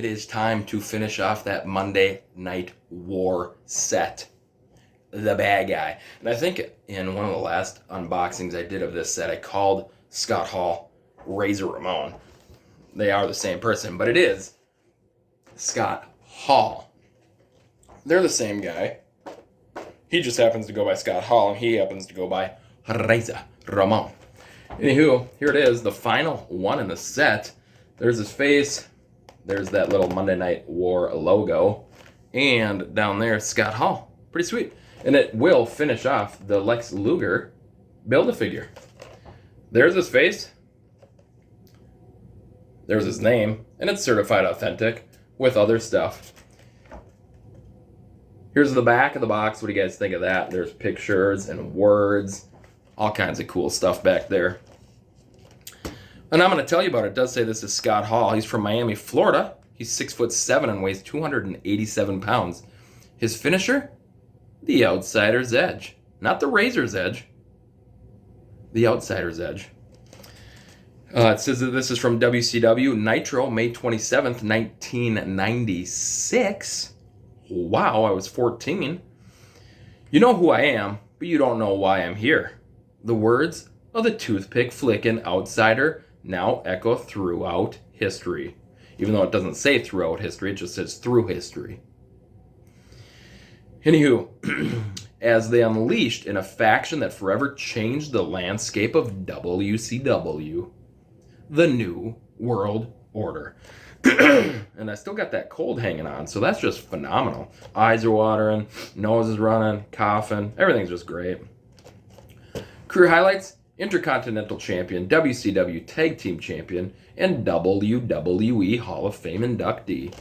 it is time to finish off that Monday Night War set. The bad guy. And I think in one of the last unboxings I did of this set, I called Scott Hall Razor Ramon. They are the same person, but it is Scott Hall. They're the same guy. He just happens to go by Scott Hall, and he happens to go by Razor Ramon. Anywho, here it is, the final one in the set. There's his face. There's that little Monday Night War logo. And down there, Scott Hall. Pretty sweet. And it will finish off the Lex Luger Build-A-Figure. There's his face. There's his name. And it's certified authentic with other stuff. Here's the back of the box. What do you guys think of that? There's pictures and words. All kinds of cool stuff back there. And I'm going to tell you about it. It does say this is Scott Hall. He's from Miami, Florida. He's 6'7" and weighs 287 pounds. His finisher? The Outsider's Edge. Not the Razor's Edge. The Outsider's Edge. It says that this is from WCW Nitro, May 27th, 1996. Wow, I was 14. You know who I am, but you don't know why I'm here. The words of the toothpick flickin' outsider now echo throughout history. Even though it doesn't say throughout history, it just says through history. Anywho, as they unleashed in a faction that forever changed the landscape of WCW, the New World Order. And I still got that cold hanging on, so that's just phenomenal. Eyes are watering, nose is running, coughing, everything's just great. Career highlights: Intercontinental Champion, WCW Tag Team Champion, and WWE Hall of Fame inductee.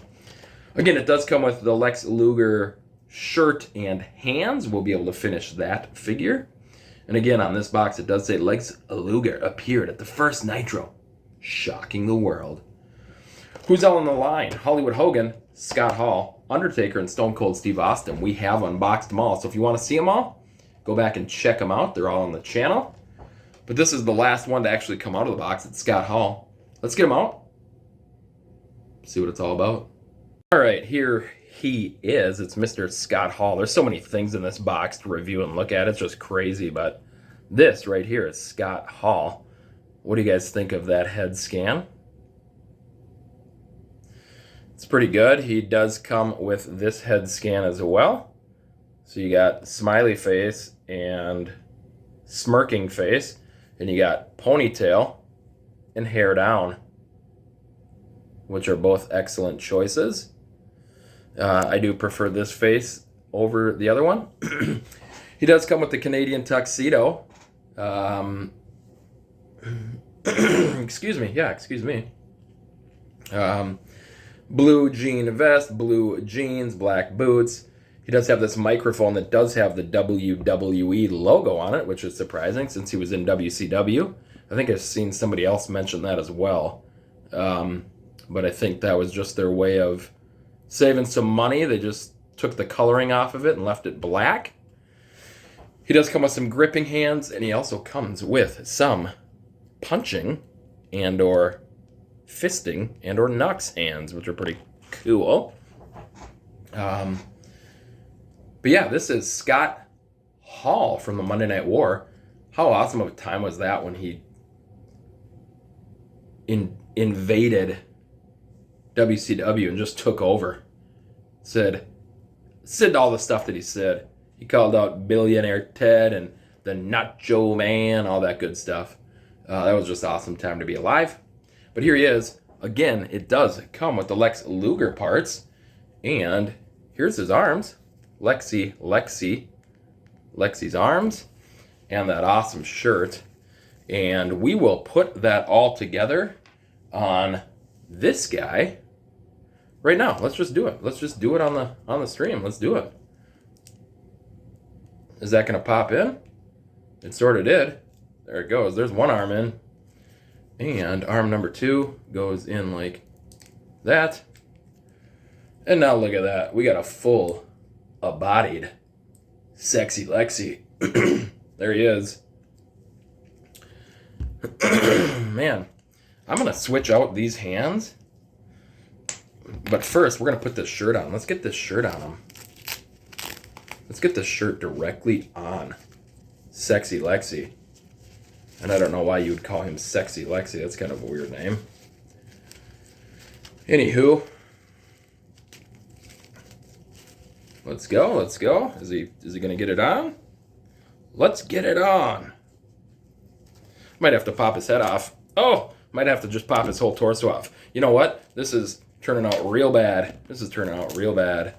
Again, it does come with the Lex Luger shirt and hands. We'll be able to finish that figure. And again, on this box, it does say Lex Luger appeared at the first Nitro, shocking the world. Who's all on the line? Hollywood Hogan, Scott Hall, Undertaker, and Stone Cold Steve Austin. We have unboxed them all, so if you want to see them all, go back and check them out. They're all on the channel. But this is the last one to actually come out of the box. It's Scott Hall. Let's get him out. See what it's all about. All right, here he is. It's Mr. Scott Hall. There's so many things in this box to review and look at. It's just crazy, but this right here is Scott Hall. What do you guys think of that head scan? It's pretty good. He does come with this head scan as well. So you got smiley face and smirking face, and you got ponytail and hair down, which are both excellent choices. I do prefer this face over the other one. He does come with the Canadian tuxedo. Excuse me. Blue jean vest, blue jeans, black boots. He does have this microphone that does have the WWE logo on it, which is surprising since he was in WCW. I think I've seen somebody else mention that as well. But I think that was just their way of saving some money. They just took the coloring off of it and left it black. He does come with some gripping hands, and he also comes with some punching and or fisting and or knucks hands, which are pretty cool. But yeah, this is Scott Hall from the Monday Night War. How awesome of a time was that when he invaded WCW and just took over. Said all the stuff that he said. He called out Billionaire Ted and the Nacho Man, all that good stuff. That was just an awesome time to be alive. But here he is. Again, it does come with the Lex Luger parts. And here's his arms. Lexi's arms. And that awesome shirt. And we will put that all together on this guy right now. Let's just do it. Let's just do it on the stream. Let's do it. Is that going to pop in? It sort of did. There it goes. There's one arm in. And arm number 2 goes in like that. And now look at that. We got a full, bodied, sexy Lexi. There he is. Man, I'm going to switch out these hands. But first, we're going to put this shirt on. Let's get this shirt on him. Let's get this shirt directly on Sexy Lexi. And I don't know why you would call him Sexy Lexi. That's kind of a weird name. Anywho. Let's go. Let's go. Is he going to get it on? Let's get it on. Might have to pop his head off. Oh, might have to just pop his whole torso off. You know what? This is turning out real bad. This is turning out real bad.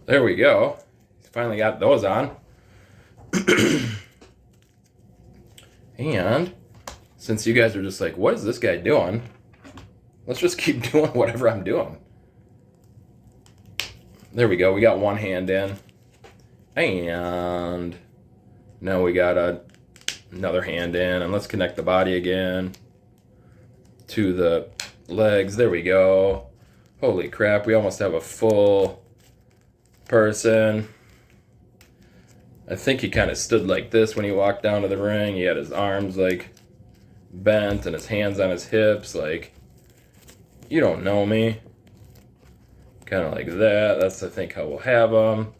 There we go. Finally got those on. And since you guys are just like, what is this guy doing? Let's just keep doing whatever I'm doing. There we go. We got one hand in. And now we got another hand in. And let's connect the body again to the legs. There we go. Holy crap. We almost have a full person. I think he kind of stood like this when he walked down to the ring. He had his arms like bent and his hands on his hips. Like, you don't know me. Kind of like that. That's, I think, how we'll have him.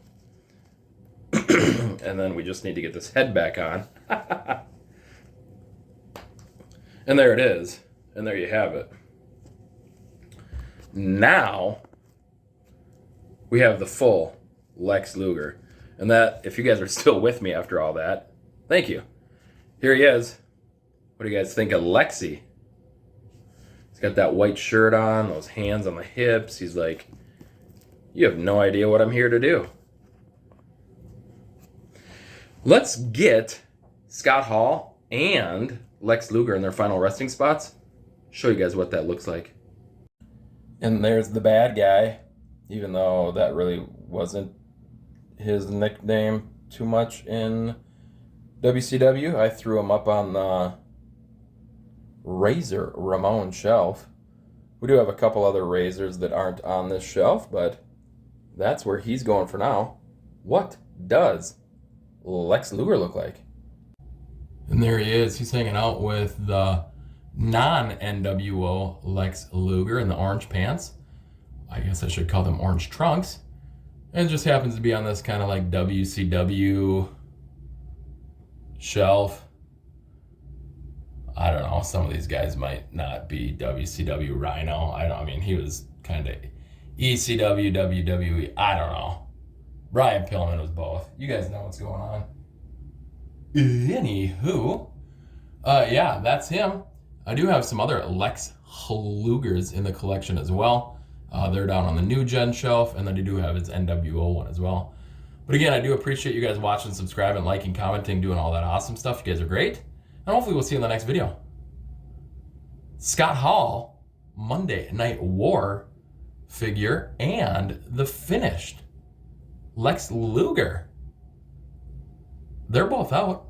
And then we just need to get this head back on. And there it is. And there you have it. Now, we have the full Lex Luger. And that, if you guys are still with me after all that, thank you. Here he is. What do you guys think of Lexi? He's got that white shirt on, those hands on the hips. He's like, you have no idea what I'm here to do. Let's get Scott Hall and Lex Luger in their final resting spots. Show you guys what that looks like. And there's the bad guy, even though that really wasn't his nickname too much in WCW. I threw him up on the Razor Ramon shelf. We do have a couple other Razors that aren't on this shelf, but that's where he's going for now. What does Lex Luger look like? And there he is. He's hanging out with the non-NWO Lex Luger in the orange pants. I guess I should call them orange trunks. And it just happens to be on this kind of like WCW shelf. I don't know. Some of these guys might not be WCW Rhino. I mean, he was kind of ECW, WWE. I don't know. Brian Pillman was both. You guys know what's going on. Anywho, yeah, that's him. I do have some other Lex Lugers in the collection as well. They're down on the new gen shelf, and then I do have his NWO one as well. But again, I do appreciate you guys watching, subscribing, liking, commenting, doing all that awesome stuff. You guys are great. And hopefully we'll see you in the next video. Scott Hall, Monday Night War figure, and the finished Lex Luger. They're both out.